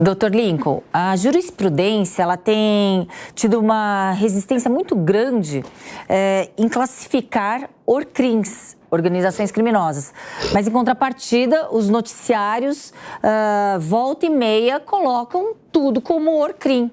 Dr. Lincoln, a jurisprudência ela tem tido uma resistência muito grande em classificar ORCRIMs, organizações criminosas. Mas, em contrapartida, os noticiários, volta e meia, colocam tudo como ORCRIM.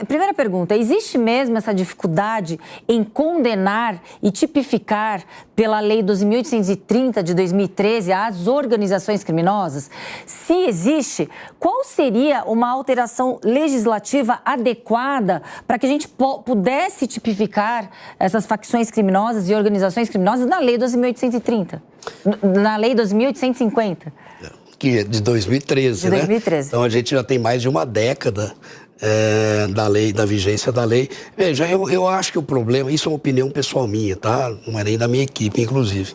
Primeira pergunta, existe mesmo essa dificuldade em condenar e tipificar pela Lei 12.830 de 2013 as organizações criminosas? Se existe, qual seria uma alteração legislativa adequada para que a gente pudesse tipificar essas facções criminosas e organizações criminosas na Lei 12.830, na Lei 12.850? Que é de 2013, de 2013. Né? Então a gente já tem mais de uma década da lei, da vigência da lei. Veja, eu acho que o problema, isso é uma opinião pessoal minha, tá? Não é nem da minha equipe, inclusive.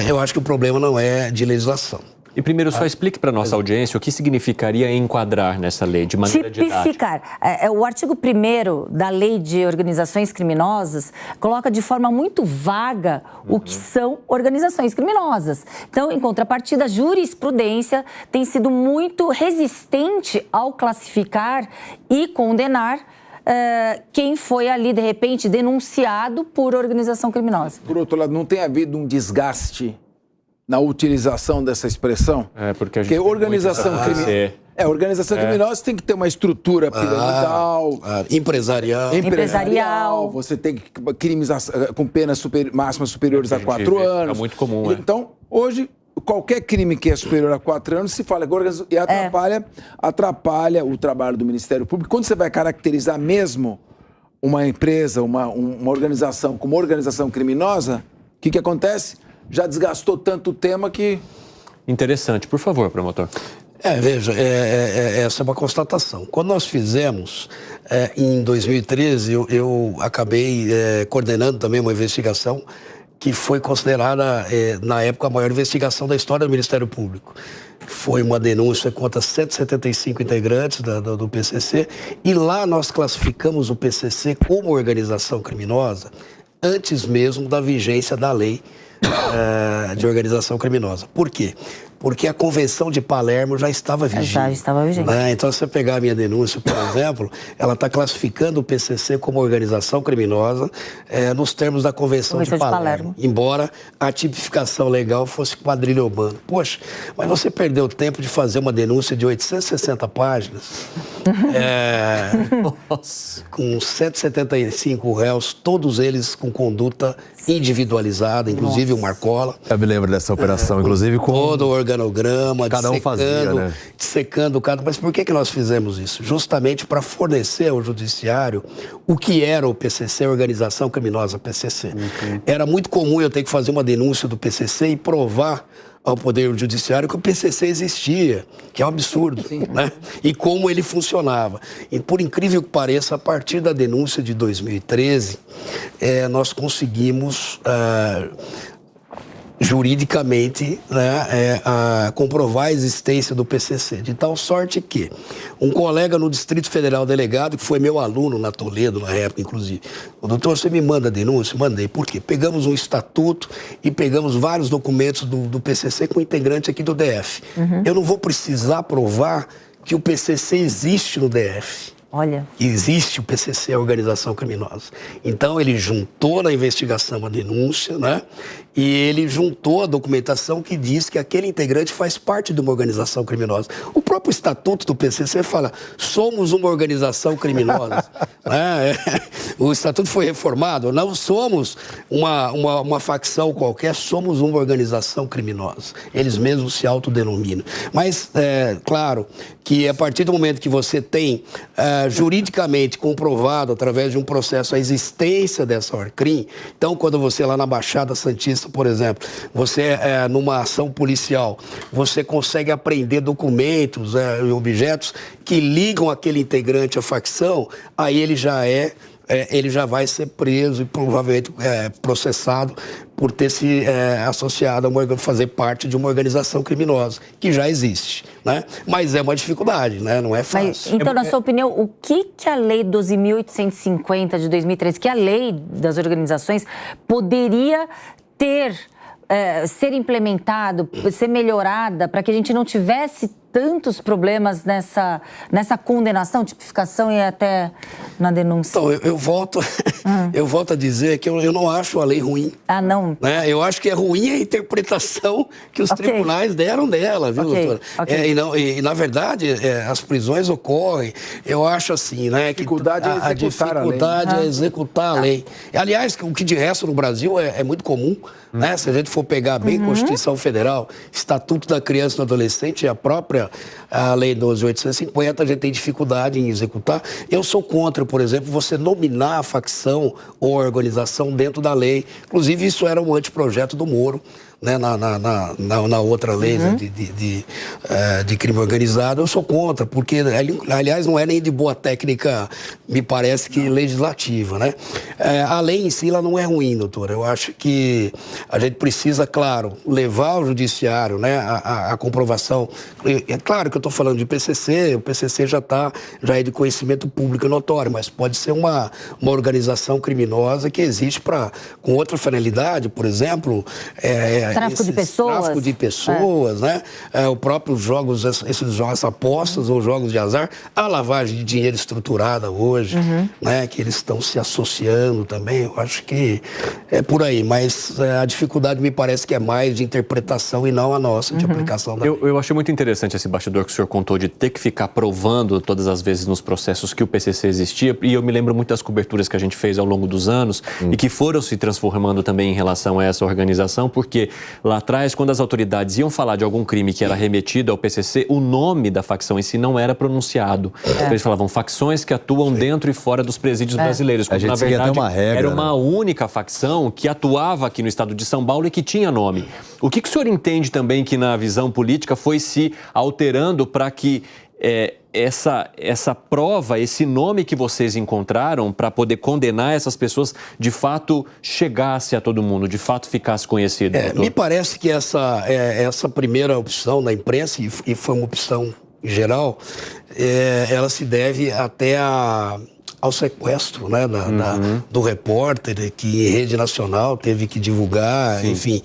Eu acho que o problema não é de legislação. E primeiro, só explique para a nossa audiência o que significaria enquadrar nessa lei de maneira tipificar. didática. O artigo 1º da Lei de Organizações Criminosas coloca de forma muito vaga o que são organizações criminosas. Então, em contrapartida, a jurisprudência tem sido muito resistente ao classificar e condenar quem foi ali, de repente, denunciado por organização criminosa. Por outro lado, não tem havido um desgaste na utilização dessa expressão? Porque a gente organização criminosa tem que ter uma estrutura piramidal, empresarial. Você tem crimes com penas máximas superiores a 4 anos. É muito comum. Então, hoje, qualquer crime que é superior a 4 anos se fala e atrapalha o trabalho do Ministério Público. Quando você vai caracterizar mesmo uma empresa, uma organização como organização criminosa, o que acontece? Já desgastou tanto o tema que... Interessante. Por favor, promotor. Veja, essa é uma constatação. Quando nós fizemos, em 2013, eu acabei coordenando também uma investigação que foi considerada, na época, a maior investigação da história do Ministério Público. Foi uma denúncia contra 175 integrantes do PCC, e lá nós classificamos o PCC como organização criminosa antes mesmo da vigência da lei de organização criminosa. Por quê? Porque a Convenção de Palermo já estava vigente. Já estava vigente. Então, se você pegar a minha denúncia, por exemplo, ela está classificando o PCC como organização criminosa nos termos da Convenção de Palermo. Embora a tipificação legal fosse quadrilha urbana. Poxa, mas você perdeu tempo de fazer uma denúncia de 860 páginas, com 175 réus, todos eles com conduta individualizada, inclusive o Marcola. Eu me lembro dessa operação, inclusive com... Todo o organograma, cada um fazia, né? Dissecando o caso. Mas por que nós fizemos isso? Justamente para fornecer ao judiciário o que era o PCC, a organização criminosa PCC. Era muito comum eu ter que fazer uma denúncia do PCC e provar ao Poder Judiciário que o PCC existia, que é um absurdo, né? E como ele funcionava. E, por incrível que pareça, a partir da denúncia de 2013, nós conseguimos... juridicamente, né, comprovar a existência do PCC, de tal sorte que um colega no Distrito Federal delegado, que foi meu aluno na Toledo, na época, inclusive, o doutor, você me manda a denúncia? Mandei. Por quê? Pegamos um estatuto e pegamos vários documentos do PCC com integrante aqui do DF. Eu não vou precisar provar que o PCC existe no DF. Olha. Existe o PCC, a organização criminosa. Então, ele juntou na investigação a denúncia, né? E ele juntou a documentação que diz que aquele integrante faz parte de uma organização criminosa. O próprio estatuto do PCC fala, somos uma organização criminosa. O estatuto foi reformado, não somos uma facção qualquer, somos uma organização criminosa. Eles mesmos se autodenominam. Mas, claro, que a partir do momento que você tem juridicamente comprovado, através de um processo, a existência dessa ORCRIM, então, quando você lá na Baixada Santista, por exemplo, você, numa ação policial, você consegue apreender documentos e objetos que ligam aquele integrante à facção, aí ele já vai ser preso e provavelmente processado por ter se associado a fazer parte de uma organização criminosa, que já existe, né? Mas é uma dificuldade, né? Não é fácil. Então, na sua opinião, o que a Lei 12.850 de 2013, que é a lei das organizações, poderia ser implementado, ser melhorada, para que a gente não tivesse tantos problemas nessa condenação, tipificação e até na denúncia? Então, eu volto a dizer que eu não acho a lei ruim. Ah, não? Né? Eu acho que é ruim a interpretação que os tribunais deram dela, viu, doutora? E, na verdade, as prisões ocorrem. Eu acho assim, né? Que a dificuldade é executar a lei. Aliás, o que de resto no Brasil é muito comum, né? Se a gente for pegar bem Constituição Federal, Estatuto da Criança e do Adolescente e a própria Lei 12.850, a gente tem dificuldade em executar. Eu sou contra, por exemplo, você nominar a facção ou organização dentro da lei. Inclusive, isso era um anteprojeto do Moro, né, na outra lei, né, de crime organizado. Eu sou contra, porque, aliás, não é nem de boa técnica, me parece que legislativa, né? A lei em si, ela não é ruim, doutora. Eu acho que a gente precisa, claro, levar ao judiciário, né, a comprovação. É claro que eu estou falando de PCC, o PCC já é de conhecimento público e notório, mas pode ser uma organização criminosa que existe com outra finalidade, por exemplo, tráfico de pessoas. Né? O próprio jogos, esses jogos apostas ou jogos de azar, a lavagem de dinheiro estruturada hoje, né? Que eles estão se associando também. Eu acho que é por aí, mas a dificuldade me parece que é mais de interpretação e não a nossa, de aplicação da lei. Eu achei muito interessante esse bastidor que o senhor contou de ter que ficar provando todas as vezes nos processos que o PCC existia, e eu me lembro muito das coberturas que a gente fez ao longo dos anos e que foram se transformando também em relação a essa organização, porque lá atrás, quando as autoridades iam falar de algum crime que era remetido ao PCC, o nome da facção em si não era pronunciado. Então, eles falavam facções que atuam dentro e fora dos presídios brasileiros. Quando, na verdade, uma regra, era uma única facção que atuava aqui no estado de São Paulo e que tinha nome. O que o senhor entende também que na visão política foi se alterando para que essa prova, esse nome que vocês encontraram para poder condenar essas pessoas, de fato chegasse a todo mundo, de fato ficasse conhecido? Me parece que essa primeira opção da imprensa, e foi uma opção geral, ela se deve até ao sequestro, né, do repórter que em rede nacional teve que divulgar, enfim,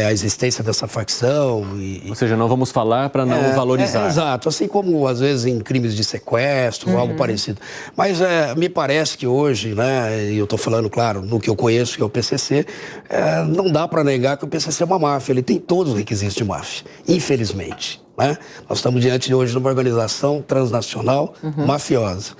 a existência dessa facção. Ou seja, não vamos falar para não valorizar. Exato, assim como às vezes em crimes de sequestro ou algo parecido. Mas me parece que hoje, né, e eu estou falando, claro, no que eu conheço, que é o PCC, não dá para negar que o PCC é uma máfia, ele tem todos os requisitos de máfia, infelizmente. Né? Nós estamos diante de hoje de uma organização transnacional mafiosa.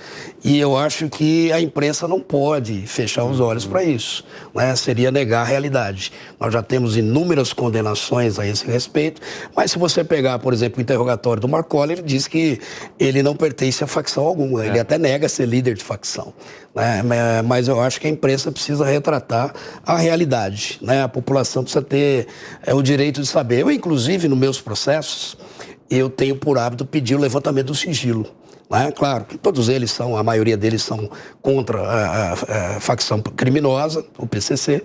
E eu acho que a imprensa não pode fechar os olhos para isso, né? Seria negar a realidade. Nós já temos inúmeras condenações a esse respeito, mas se você pegar, por exemplo, o interrogatório do Marcolli, ele diz que ele não pertence a facção alguma, ele até nega ser líder de facção. Né? Mas eu acho que a imprensa precisa retratar a realidade, né? A população precisa ter o direito de saber. Eu, inclusive, nos meus processos, eu tenho por hábito pedir o levantamento do sigilo. Né? Claro que todos eles a maioria deles são contra a facção criminosa, o PCC.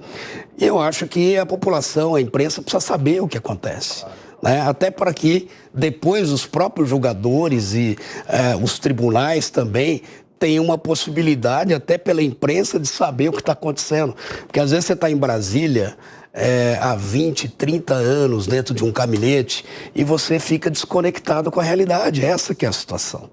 E eu acho que a população, a imprensa, precisa saber o que acontece. Né? Até para que depois os próprios julgadores e os tribunais também tenham uma possibilidade, até pela imprensa, de saber o que está acontecendo. Porque às vezes você está em Brasília há 20, 30 anos dentro de um gabinete e você fica desconectado com a realidade. Essa que é a situação.